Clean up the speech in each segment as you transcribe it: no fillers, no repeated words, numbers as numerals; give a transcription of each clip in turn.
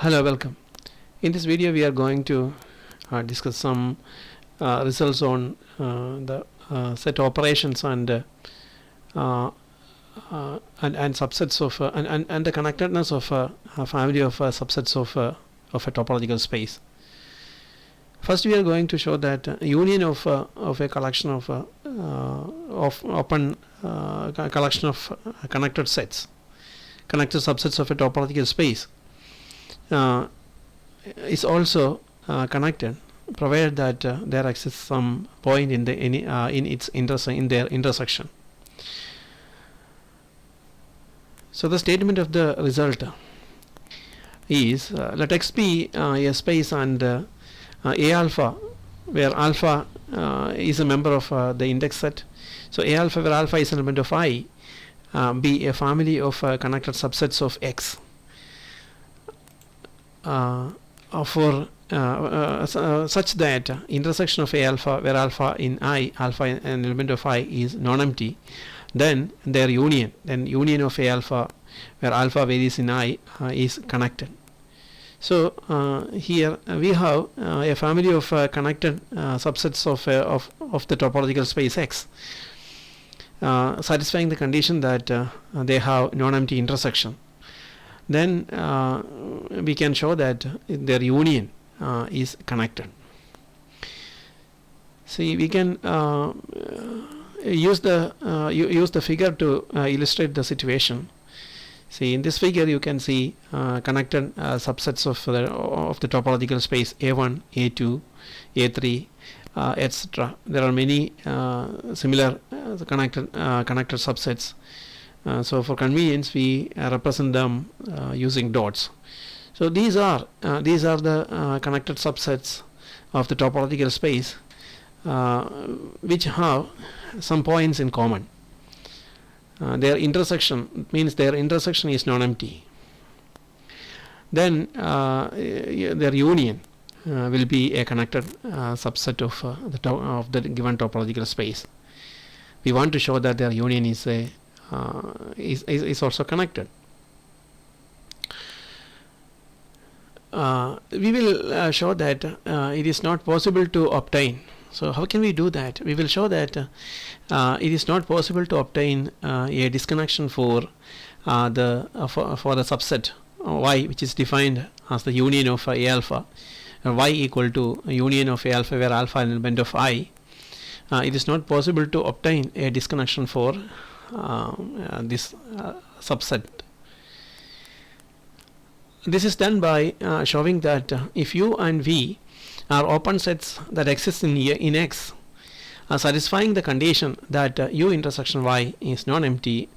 Hello, welcome. In this video we are going to discuss some results on the set operations and subsets of and the connectedness of a family of subsets of a topological space. First we are going to show that union of a collection of open collection of connected sets, connected subsets of a topological space is also connected, provided that there exists some point in the in its in their intersection. So the statement of the result is let X be a space and A alpha, where alpha is a member of the index set. So A alpha, where alpha is an element of I, be a family of connected subsets of X. For such that intersection of A alpha, where alpha in I, alpha an element of I, is non-empty, then their union, of A alpha, where alpha varies in I, is connected. So here we have a family of connected subsets of the topological space X, satisfying the condition that they have non-empty intersection. Then we can show that their union is connected. See, we can use the figure to illustrate the situation. See, in this figure you can see connected subsets of the topological space A1, A2, A3, etc. There are many similar connected subsets. So for convenience we represent them using dots. So these are the connected subsets of the topological space which have some points in common. Their intersection means their intersection is non-empty. Then their union will be a connected subset of the given topological space. We want to show that their union is also connected. We will show that it is not possible to obtain. So how can we do that? We will show that it is not possible to obtain a disconnection for the subset Y, which is defined as the union of A alpha, Y equal to union of A alpha, where alpha is an element of I. It is not possible to obtain a disconnection for this subset. This is done by showing that if U and V are open sets that exist in X, satisfying the condition that U intersection Y is non-empty,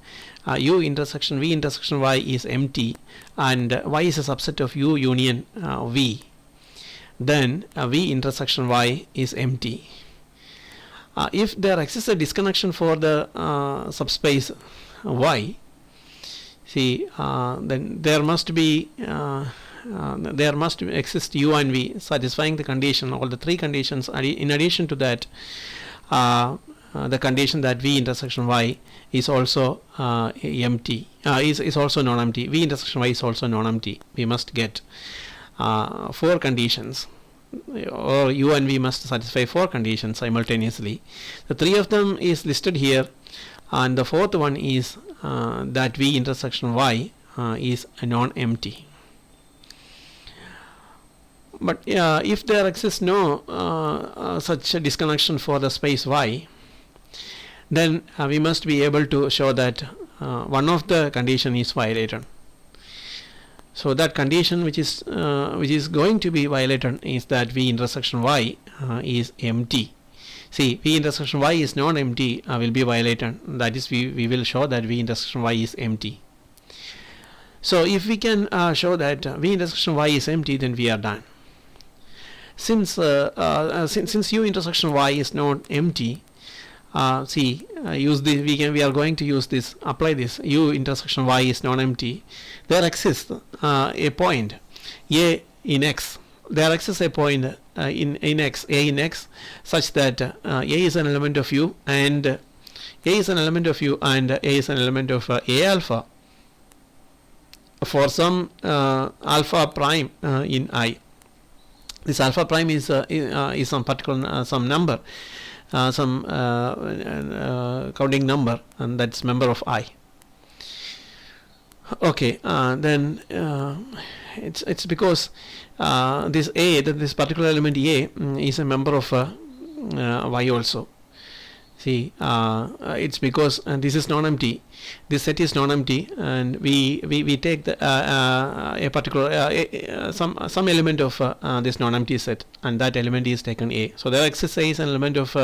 U intersection V intersection Y is empty, and Y is a subset of U union V, then V intersection Y is empty. If there exists a disconnection for the subspace Y, see, then there must exist U and V satisfying the condition, all the three conditions. In addition to that, the condition that V intersection Y is also empty, is also non-empty. V intersection Y is also non-empty. We must get 4 conditions, or U and V must satisfy 4 conditions simultaneously. The 3 of them is listed here, and the 4th one is that V intersection Y is non-empty. But if there exists no such a disconnection for the space Y, then we must be able to show that one of the condition is violated. So that condition which is going to be violated is that V intersection Y is empty. See, V intersection Y is non-empty will be violated. That is, we will show that V intersection Y is empty. So if we can show that V intersection Y is empty, then we are done. Since U intersection Y is not empty, use this. We are going to use this. Apply this. U intersection Y is non-empty. There exists a point A in X. There exists a point in X, A in X, such that A is an element of U, and A is an element of U, and A is an element of A alpha. for some alpha prime in I. This alpha prime is some particular some number, some counting number, and that's member of I. Okay, then it's because this A, that this particular element A is a member of Y also. See, it's because this is non-empty. This set is non-empty, and we take the a particular some element of this non-empty set, and that element is taken A. So there exists A is an element of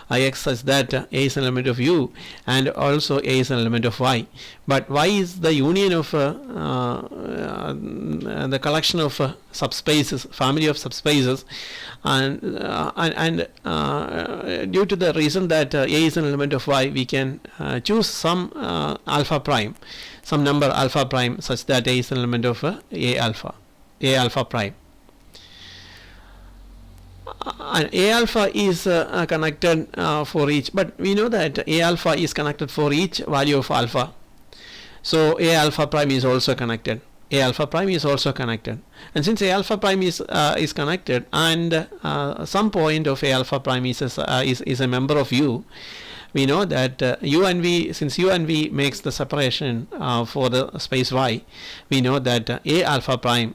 Ix such that A is an element of U, and also A is an element of Y. But Y is the union of the collection of subspaces, family of subspaces, and due to the reason that A is an element of Y, we can choose some alpha prime, some number alpha prime such that A is an element of A alpha prime. And A alpha is connected for each, but we know that A alpha is connected for each value of alpha. So A alpha prime is also connected. A alpha prime is also connected, and since A alpha prime is connected, and some point of A alpha prime is a member of U, we know that U and V, since U and V makes the separation for the space Y, we know that A alpha prime,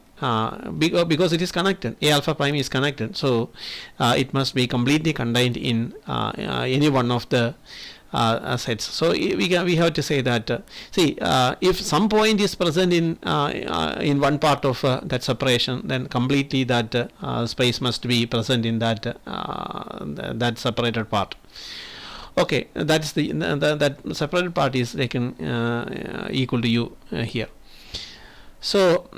because it is connected, A alpha prime is connected, so it must be completely contained in any one of the sets. So we have to say that see, if some point is present in one part of that separation, then completely that space must be present in that that separated part. Okay, that's that separated part is taken equal to U here. So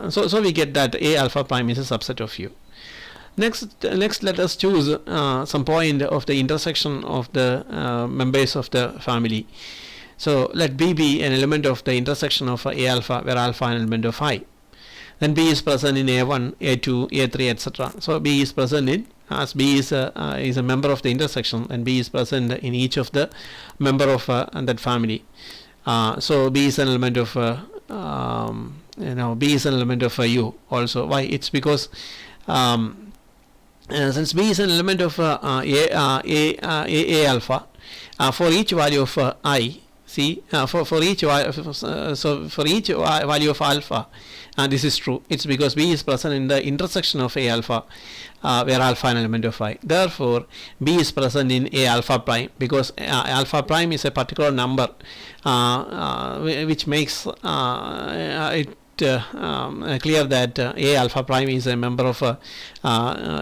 so we get that A alpha prime is a subset of U. Next let us choose some point of the intersection of the members of the family. So let B be an element of the intersection of A alpha, where alpha an element of I. Then B is present in A1, A2, A3, etc. So B is present in, as B is a member of the intersection, and B is present in each of the member of that family. So B is an element of B is an element of U also. Why? It's because since B is an element of A alpha, for each value of I, see, for each value of alpha, this is true. It's because B is present in the intersection of A alpha, where alpha an element of I. Therefore, B is present in A alpha prime, because alpha prime is a particular number which makes it clear that A alpha prime is a member of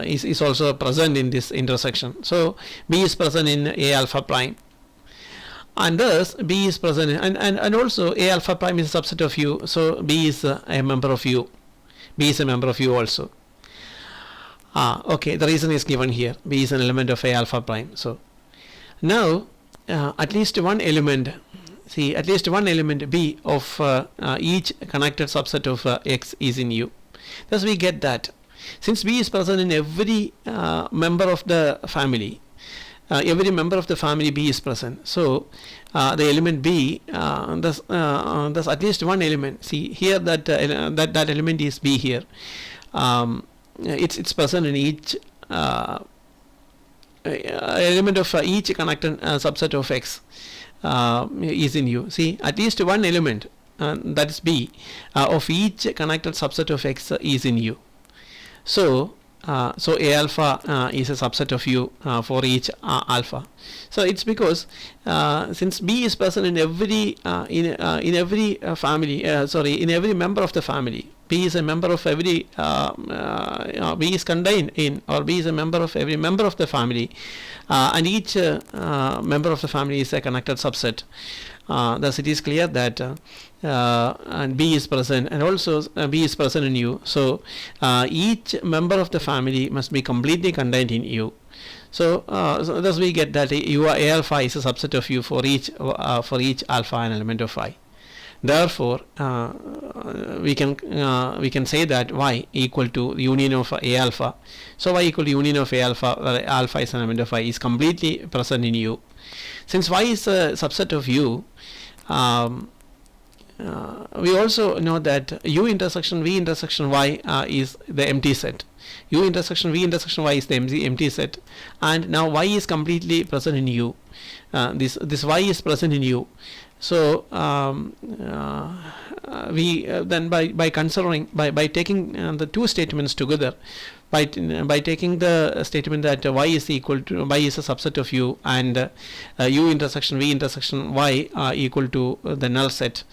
is also present in this intersection. So B is present in A alpha prime, and thus B is present in, and also A alpha prime is a subset of U, so B is a member of U. B is a member of U also. Okay, the reason is given here. B is an element of A alpha prime. So now at least one element, see, at least one element B of each connected subset of X is in U. Thus we get that since B is present in every member of the family, every member of the family B is present. So the element B, thus at least one element. See here that that element is B here. It's present in each element of each connected subset of X. Is in U. See, at least one element, that is B, of each connected subset of X is in U. So so A alpha is a subset of U for each alpha. So it's because since B is present in every in every family, in every member of the family. B is a member of every B is contained in, or B is a member of every member of the family, and each member of the family is a connected subset. Thus it is clear that and B is present, and also B is present in U. So each member of the family must be completely contained in U. So, so thus we get that U A alpha is a subset of U for each alpha an element of I. Therefore, we can say that Y equal to the union of A alpha. So Y equal to union of A alpha, where alpha is an element of I, is completely present in U. Since Y is a subset of U, we also know that U intersection V intersection Y is the empty set. U intersection V intersection Y is the empty set, and now Y is completely present in U. This Y is present in U. So we then by considering by taking the two statements together, by taking the statement that Y is equal to Y is a subset of U, and U intersection V intersection Y are equal to the null set,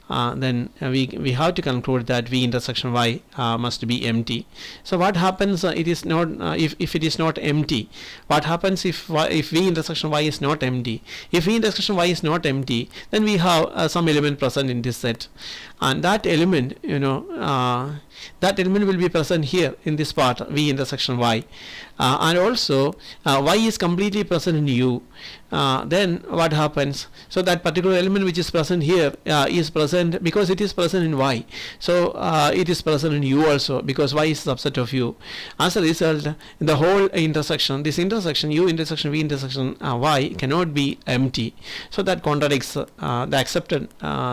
then we have to conclude that V intersection Y must be empty. So what happens it is not if it is not empty? What happens if V intersection Y is not empty? If V intersection Y is not empty, then we have some element present in this set, and that element, that element will be present here in this part V intersection Y, and also Y is completely present in U. Then what happens? So that particular element which is present here is present because it is present in Y. So it is present in U also because Y is a subset of U. As a result, the whole intersection, this intersection U intersection V intersection Y cannot be empty. So that contradicts the accepted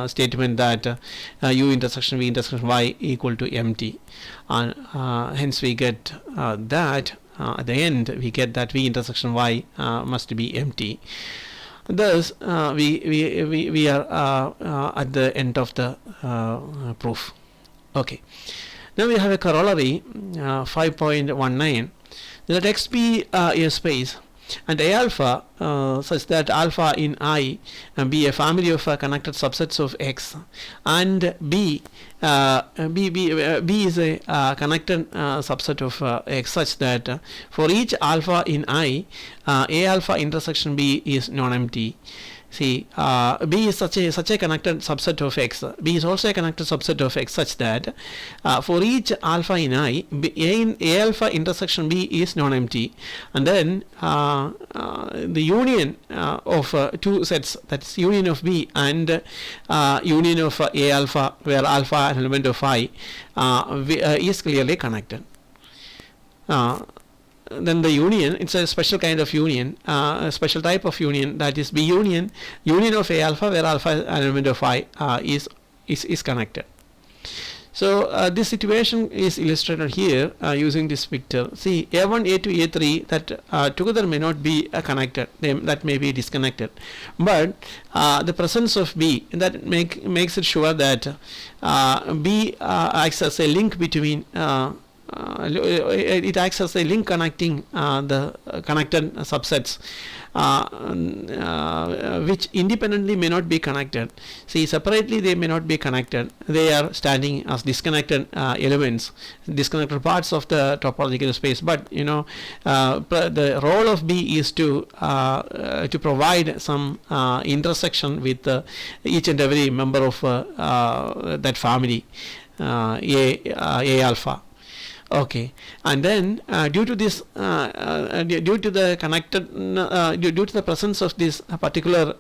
statement that U intersection V intersection Y equal to empty, and hence we get that at the end we get that V intersection Y must be empty. Thus we are at the end of the proof. Okay, now we have a corollary 5.19. Let X be a space and A alpha such that alpha in I be a family of connected subsets of X, and B is a connected subset of X such that for each alpha in I, A alpha intersection B is non-empty. See, B is such a connected subset of X. B is also a connected subset of X such that for each alpha in I, A alpha intersection B is non-empty, and then the union of two sets, that's union of B and union of A alpha, where alpha an element of I, is clearly connected. Then the union, it's a special kind of union, a special type of union, that is B union of A alpha, where alpha an element of I is connected. So this situation is illustrated here using this picture. See, A1, A2, A3 that together may not be connected, that may be disconnected, but the presence of B that makes it sure that B acts as a link between it acts as a link connecting the connected subsets which independently may not be connected. See, separately they may not be connected, they are standing as disconnected elements, disconnected parts of the topological space, but the role of B is to provide some intersection with each and every member of that family A alpha. Okay, and then due to this, due to the presence of this particular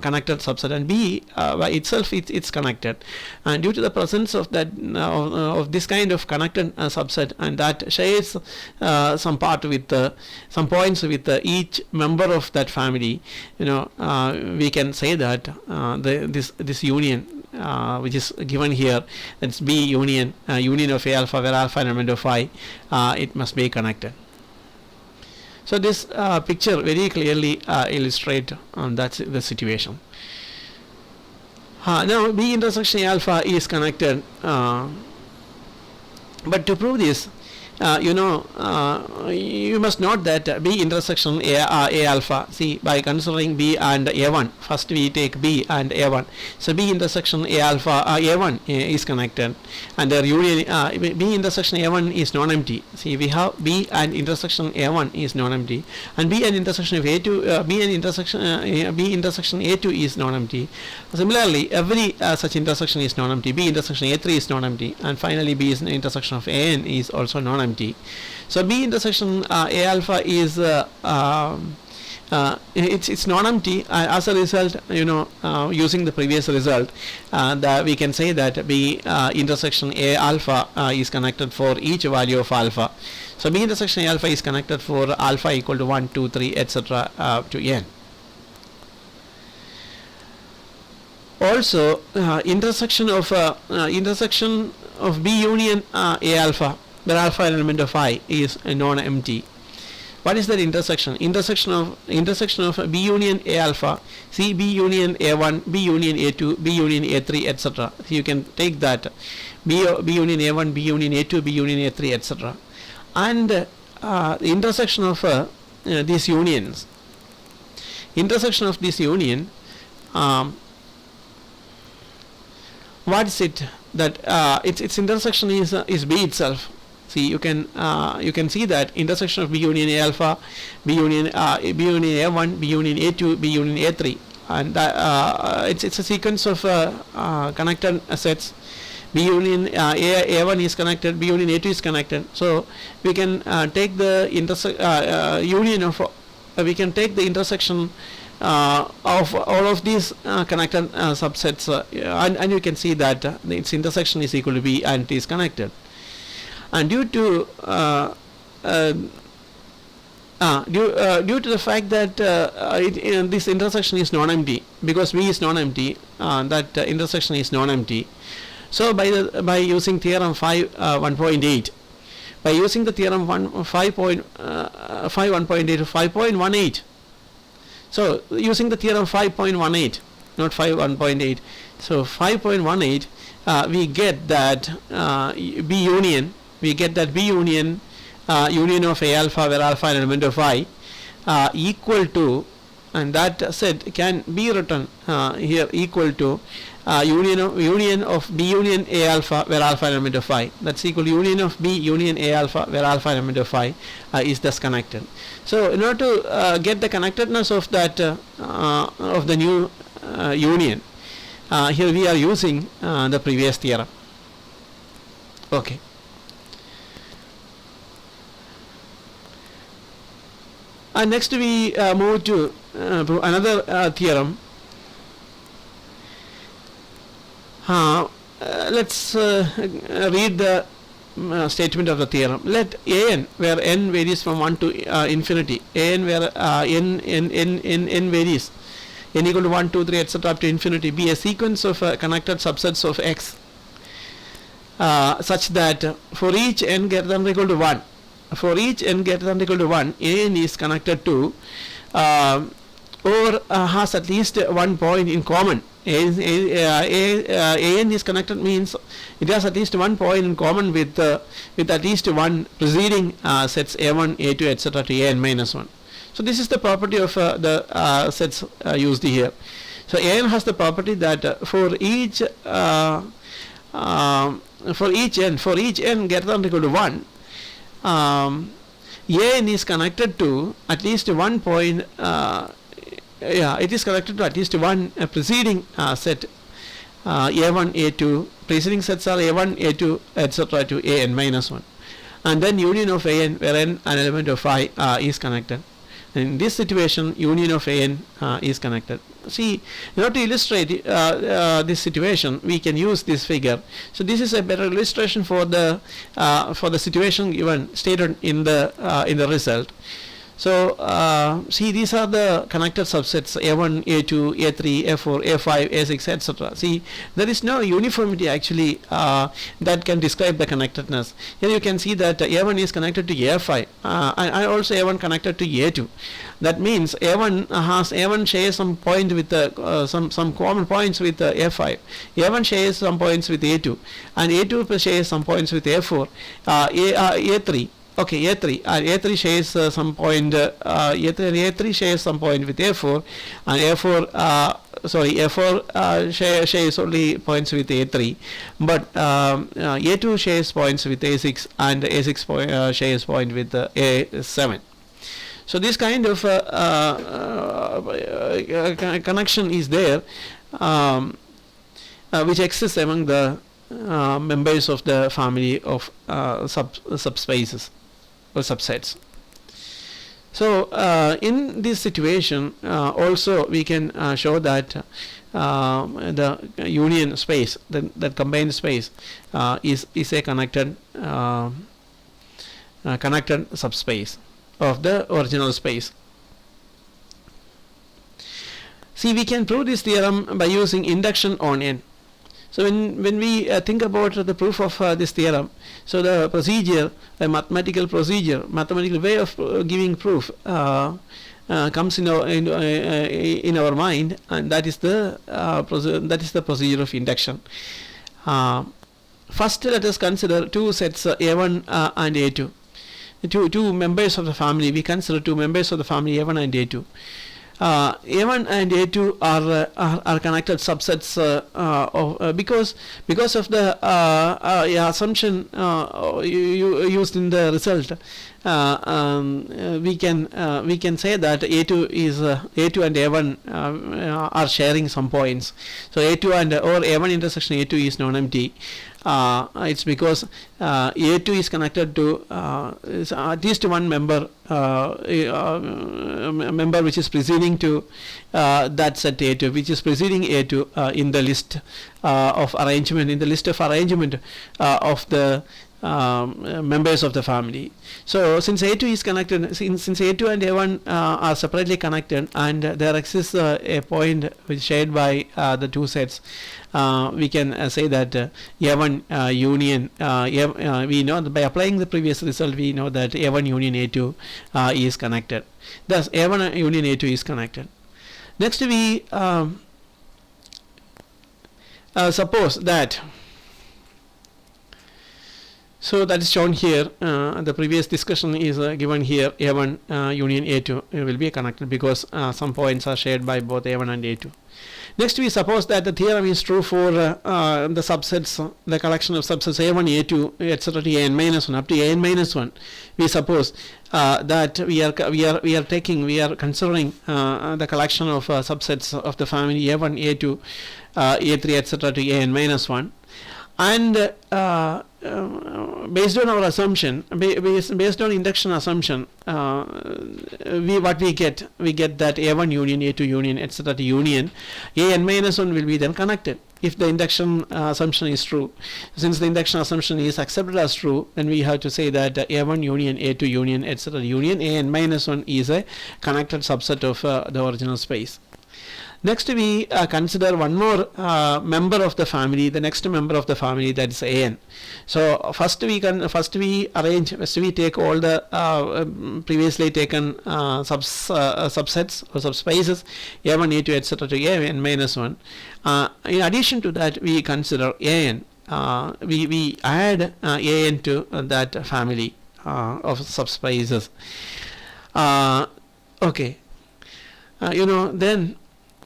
connected subset, and B by itself it's connected, and due to the presence of that of this kind of connected subset, and that shares some part with some points with each member of that family, we can say that this union which is given here, that's B union of A alpha, where alpha an element of I, it must be connected. So this picture very clearly illustrates that's the situation. Now B intersection A alpha is connected, but to prove this, you must note that B intersection A alpha, see, by considering B and A1, first we take B and A1, so B intersection A alpha A1 is connected, and their union B intersection A1 is non-empty. See, we have B and intersection A1 is non-empty, and B and intersection of A2 B and intersection B intersection A2 is non-empty. Similarly, every such intersection is non-empty. B intersection A3 is non-empty, and finally B is intersection of AN is also non-empty. So B intersection A alpha is it's non-empty. As a result, using the previous result, that we can say that B intersection A alpha is connected for each value of alpha. So B intersection A alpha is connected for alpha equal to 1, 2, 3, etc. To n. Also, intersection of B union A alpha, where alpha element of I is non-empty. What is that intersection? Intersection of B union A alpha, C B union A1, B union A2, B union A3, etc. So you can take that B union A1, B union A2, B union A3, etc. And the intersection of these unions. Intersection of this union. What is it? That its intersection is B itself. See, you can see that intersection of B union A alpha, B union A1, B union A2, B union A3, and it's a sequence of connected sets. B union A1 is connected, B union A2 is connected. So we can take the union of we can take the intersection of all of these connected subsets, and you can see that its intersection is equal to B and it is connected. And due to the fact that this intersection is non-empty, because B is non-empty, that intersection is non-empty. So by using theorem 1.8, by using the theorem 1.8 to 5.18, so using the theorem 5.18, not 1.8, so 5.18, we get that B union. We get that B union union of A alpha, where alpha an element of I, equal to, and that set can be written here, equal to union of B union A alpha, where alpha an element of I. That's equal to union of B union A alpha, where alpha an element of I is thus connected. So in order to get the connectedness of that of the new union, here we are using the previous theorem. Okay. And next we move to another theorem. Let's read the statement of the theorem. Let an, where n varies from 1 to infinity, an where n varies, n equal to 1, 2, 3, etc. up to infinity, be a sequence of connected subsets of x, such that for each n greater than or equal to 1, for each n greater than or equal to 1, an is connected to or has at least one point in common. An is connected means it has at least one point in common with at least one preceding sets A1, A2, etc. to an minus 1. So this is the property of the sets used here. So an has the property that for each n greater than or equal to 1, an is connected to at least one point. It is connected to at least one preceding set A1, A2. Preceding sets are A1, A2, etc. to an minus 1, and then union of an, where n an element of I is connected. In this situation, union of an is connected. See, in order to illustrate this situation, we can use this figure. So this is a better illustration for the situation given stated in the result. So see, these are the connected subsets A1, A2, A3, A4, A5, A6, etc. See, there is no uniformity actually that can describe the connectedness. Here you can see that A1 is connected to A5 and also A1 connected to A2. That means A1 shares some point with some common points with A5. A1 shares some points with A2, and A2 shares some points with A4, A3. Okay, A3 shares some point. A3 shares some point with A4, and A4 shares only points with A3, but A2 shares points with A6, and A6 shares point with A7. So this kind of connection is there, which exists among the members of the family of subspaces or subsets. So in this situation also we can show that the union space, that combined space, is a connected subspace of the original space. See, we can prove this theorem by using induction on n. So when we think about the proof of this theorem, so the procedure, a mathematical procedure, mathematical way of giving proof comes in our mind, and that is the procedure of induction. First, let us consider two sets, A1 and A2. Two members of the family. We consider two members of the family, A1 and A2. A1 and A2 are connected subsets because of the assumption used in the result. We can say that A2 and A1 are sharing some points. So A2 and or A1 intersection A2 is non-empty. It's because A2 is connected to at least one member which is preceding to that set A2, which is preceding A2 in the list of arrangement, of the members of the family. So since A2 is connected, since A2 and A1 are separately connected, and there exists a point which is shared by the two sets, we can say that A1 union, we know that by applying the previous result, we know that A1 union A2 is connected. Thus A1 union A2 is connected. Next, we suppose that, so that is shown here. The previous discussion is given here. A1 union A2 will be connected because some points are shared by both A1 and A2. Next, we suppose that the theorem is true for the subsets, the collection of subsets A1, A2, etc. to An minus 1 up to An minus 1. We suppose that we are considering the collection of subsets of the family A1, A2, A3, etc. to An minus 1. And based on our assumption, based on induction assumption, we get that A1 union A2 union etc. to union An minus 1 will be then connected if the induction assumption is true. Since the induction assumption is accepted as true, then we have to say that A1 union A2 union etc. to union An minus 1 is a connected subset of the original space. Next, we consider one more member of the family, the next member of the family, that is An. So first we take all the previously taken subsets or subspaces A1, A2, etc. to An minus 1. In addition to that, we consider An. We add An to that family of subspaces. Okay. Then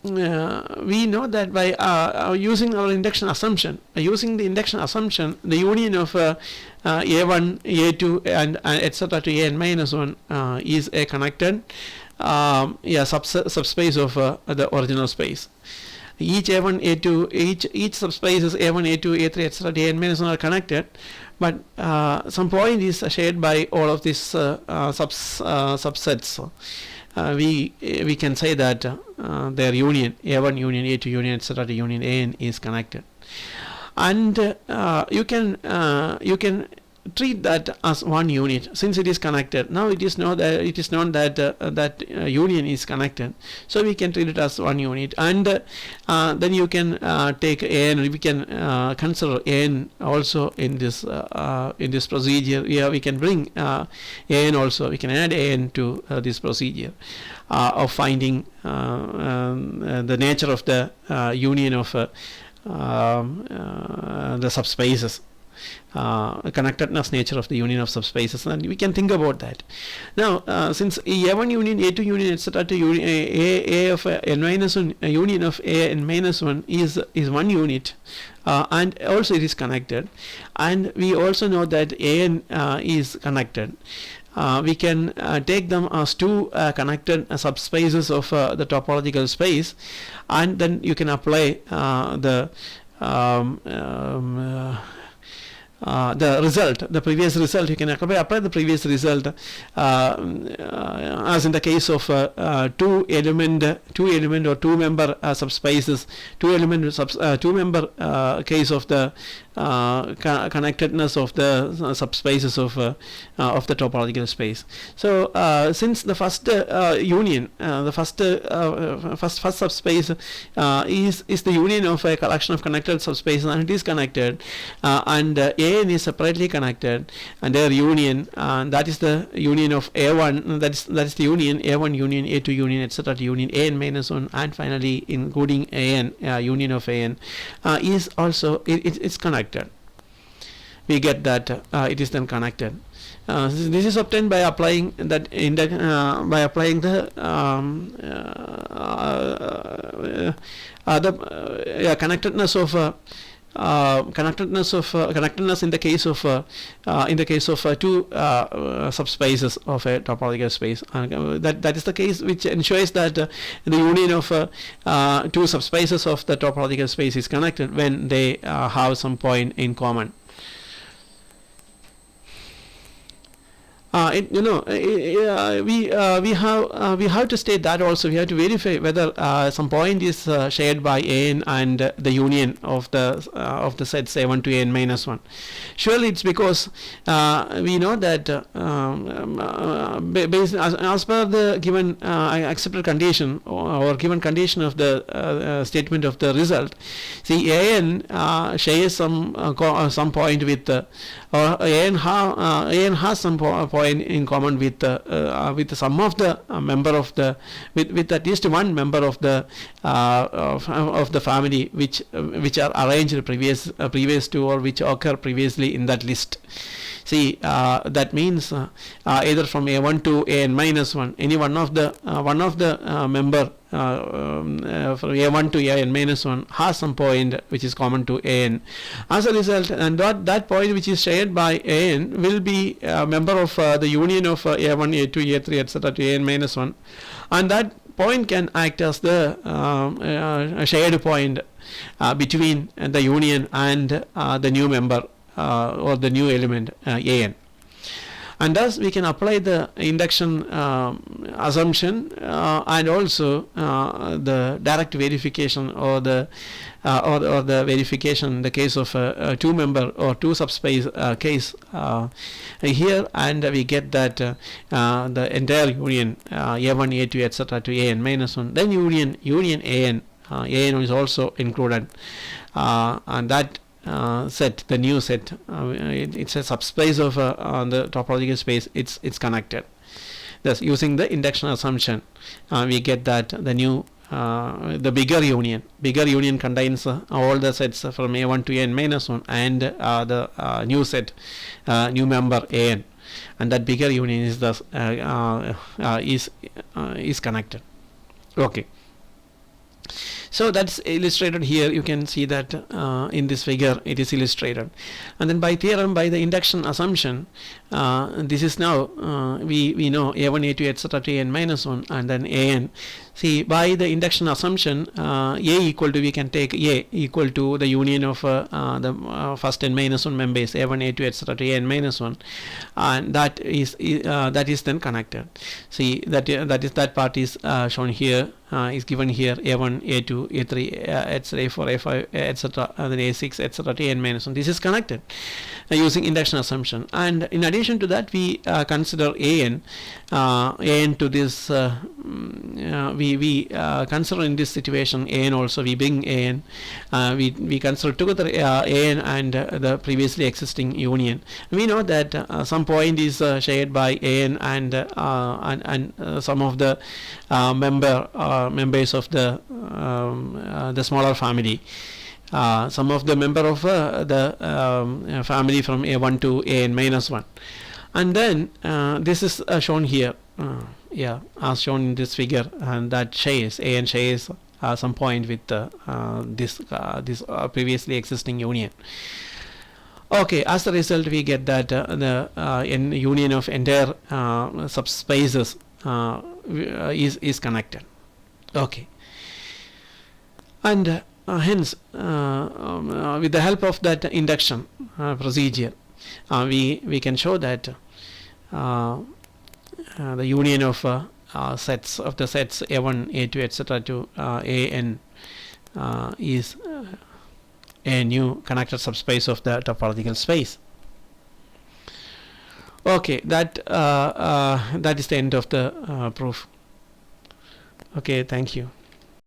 we know that by using our induction assumption, the union of A1, A2 and etc. to An minus 1 is a connected subspace of the original space. Each A1, A2, each subspaces A1, A2, A3, etc. to An minus 1 are connected, but some point is shared by all of these subsets. We can say that their union A1 union A2 union etc. to union An is connected, and you can treat that as one unit since it is connected. Now it is known that that union is connected, so we can treat it as one unit, and then you can take An. We can consider An also in this procedure. Yeah, we can bring An also. We can add An to this procedure of finding the nature of the union of the subspaces. Connectedness nature of the union of subspaces, and we can think about that. Now since A1 union A2 union etc. to union A of n minus 1 union of A n minus 1 is one unit, and also it is connected, and we also know that An is connected. We can take them as two connected subspaces of the topological space, and then you can apply the result, the previous result. You can apply the previous result as in the case of two element or two member subspaces, two member case of the connectedness of the subspaces of the topological space. So since the first union, the first subspace is the union of a collection of connected subspaces, and it is connected, and AN is separately connected, and their union, that is the union of A1, that is the union A1 union A2 union etc. to union AN minus 1, and finally including AN, union of AN, is also it's connected. We get that it is then connected. This is obtained by applying that by applying the connectedness of connectedness in the case of two subspaces of a topological space. That is the case which ensures that the union of two subspaces of the topological space is connected when they have some point in common. We have to state that also. We have to verify whether some point is shared by AN and the union of the sets A1 to AN minus 1. Surely it's because we know that as per the given accepted condition or given condition of the statement of the result, see AN shares some point with or AN has some point in common with some of the member of the with at least one member of the family which are arranged previous to, or which occur previously in that list. See, that means either from A1 to AN minus 1, any one of the member from A1 to AN minus 1 has some point which is common to AN. As a result, and that point which is shared by AN will be a member of the union of A1, A2, A3 etc. to AN minus 1, and that point can act as the shared point between the union and the new member or the new element AN. And thus we can apply the induction assumption and also the direct verification or the verification in the case of a two member or two subspace case here, and we get that the entire union A1, A2 etc. to AN minus 1, then union AN is also included, and that set, the new set, it's a subspace of the topological space, it's connected. Thus, using the induction assumption, we get that the new the bigger union contains all the sets from A1 to AN minus 1 and the new set, new member AN, and that bigger union is thus is connected. Okay. So that's illustrated here. You can see that in this figure it is illustrated, and then by theorem, by the induction assumption, this is now we know A1, A2 etc. to AN minus 1 and then AN. See, by the induction assumption, A equal to, we can take A equal to the union of the first n minus 1 members A1, A2 etc. to AN minus 1, and that is then connected. See, that part is shown here, is given here, A1, A2, A3 etc., A4, A5 etc., and then A6 etc. to AN minus 1. This is connected using induction assumption, and in addition to that we consider AN to this we consider in this situation AN also. We bring AN, we consider together AN and the previously existing union. We know that some point is shared by AN and some of the members of the smaller family. Some of the member of the family from A1 to AN minus 1, and then this is shown here, as shown in this figure, and that shares AN shares some point with this previously existing union. Okay, as a result we get that the union of entire subspaces is connected. Okay, and hence with the help of that induction procedure, we can show that the union of sets of the sets A1, A2 etc. to AN is a new connected subspace of the topological space. Okay, that is the end of the proof. Okay, thank you.